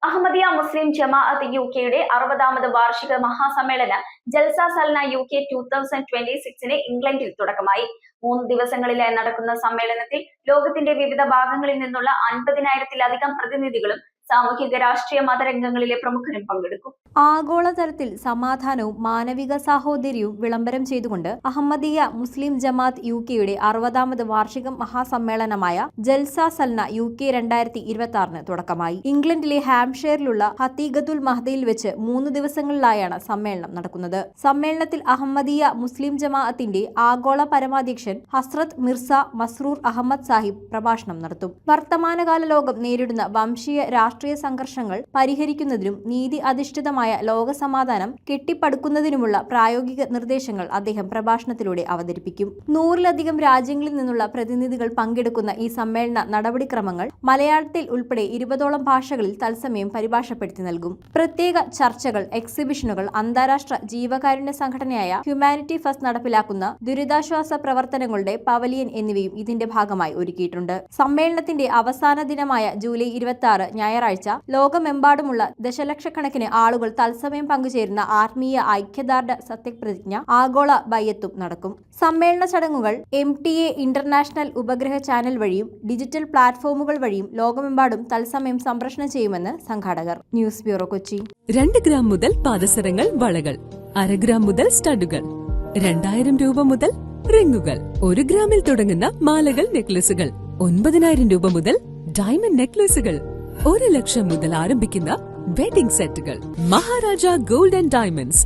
അഹമ്മദിയ മുസ്ലിം ജമാഅത്ത് യുകെയുടെ 60ാമത് വാർഷിക മഹാസമ്മേളനം ജൽസ സൽന യുകെ 2026 ഇംഗ്ലണ്ടിൽ തുടക്കമായി. 3 ദിവസങ്ങളിലായി നടക്കുന്ന സമ്മേളനത്തിൽ ലോകത്തിന്റെ വിവിധ ഭാഗങ്ങളിൽ നിന്നുള്ള 50,000-ത്തിലധികം പ്രതിനിധികളും സാമൂഹിക രാഷ്ട്രീയ മതരംഗങ്ങളിലെ പ്രമുഖരും പങ്കെടുക്കും. ആഗോളതലത്തിൽ സമാധാനവും മാനവിക സാഹോദര്യവും വിളംബരം ചെയ്തുകൊണ്ട് അഹമ്മദിയ മുസ്ലിം ജമാഅത്ത് യുകെയുടെ 60ാമത് വാർഷിക മഹാസമ്മേളനമായ ജൽസ സൽന യുകെ 2026 തുടക്കമായി. ഇംഗ്ലണ്ടിലെ ഹാംഷെയറിലുള്ള ഹത്തീഗത്തുൽ മഹ്ദയിൽ വെച്ച് 3 ദിവസങ്ങളിലായാണ് സമ്മേളനം നടക്കുന്നത്. സമ്മേളനത്തിൽ അഹമ്മദിയ മുസ്ലിം ജമാഅത്തിന്റെ ആഗോള പരമാധ്യക്ഷൻ ഹസ്രത്ത് മിർസ മസ്റൂർ അഹമ്മദ് സാഹിബ് പ്രഭാഷണം നടത്തും. വർത്തമാനകാല ലോകം നേരിടുന്ന വംശീയ രാഷ്ട്രീയ സംഘർഷങ്ങൾ പരിഹരിക്കുന്നതിനും നീതി അധിഷ്ഠിതമായ ലോകസമാധാനം കെട്ടിപ്പടുക്കുന്നതിനുമുള്ള പ്രായോഗിക നിർദ്ദേശങ്ങൾ അദ്ദേഹം പ്രഭാഷണത്തിലൂടെ അവതരിപ്പിക്കും. 100-ലധികം രാജ്യങ്ങളിൽ നിന്നുള്ള പ്രതിനിധികൾ പങ്കെടുക്കുന്ന ഈ സമ്മേളന നടപടിക്രമങ്ങൾ മലയാളത്തിൽ ഉൾപ്പെടെ 20ഓളം ഭാഷകളിൽ തത്സമയം പരിഭാഷപ്പെടുത്തി നൽകും. പ്രത്യേക ചർച്ചകൾ, എക്സിബിഷനുകൾ, അന്താരാഷ്ട്ര ജീവകാരുണ്യ സംഘടനയായ ഹ്യൂമാനിറ്റി ഫസ്റ്റ് നടപ്പിലാക്കുന്ന ദുരിതാശ്വാസ പ്രവർത്തനങ്ങളുടെ പവലിയൻ എന്നിവയും ഇതിന്റെ ഭാഗമായി ഒരുക്കിയിട്ടുണ്ട്. സമ്മേളനത്തിന്റെ അവസാന ദിനമായ ജൂലൈ 26 ഞായറാഴ്ച ലോകമെമ്പാടുമുള്ള ദശലക്ഷക്കണക്കിന് ആളുകൾ തത്സമയം പങ്കുചേരുന്ന ആത്മീയ ഐക്യദാർഢ്യ സത്യപ്രതിജ്ഞ ആഗോള ബയ്യത്തും നടക്കും. സമ്മേളന ചടങ്ങുകൾ MTA ഇന്റർനാഷണൽ ഉപഗ്രഹ ചാനൽ വഴിയും ഡിജിറ്റൽ പ്ലാറ്റ്ഫോമുകൾ വഴിയും ലോകമെമ്പാടും തത്സമയം സംപ്രേഷണം ചെയ്യുമെന്ന് സംഘാടകർ. News bureau, Kochi. 2 ഗ്രാം മുതൽ പാദസരങ്ങൾ, വളകൾ, 1/2 ഗ്രാം മുതൽ സ്റ്റഡുകൾ, 2000 രൂപ മുതൽ റിങ്ങുകൾ, 1 ഗ്രാമിൽ തുടങ്ങുന്ന മാലകൾ, നെക്ലസുകൾ, 9,000 രൂപ മുതൽ ഡയമണ്ട് നെക്ലസുകൾ, 1 ലക്ഷം മുതൽ ആരംഭിക്കുന്ന വെഡിംഗ് സെറ്റുകൾ. Maharaja gold and diamonds,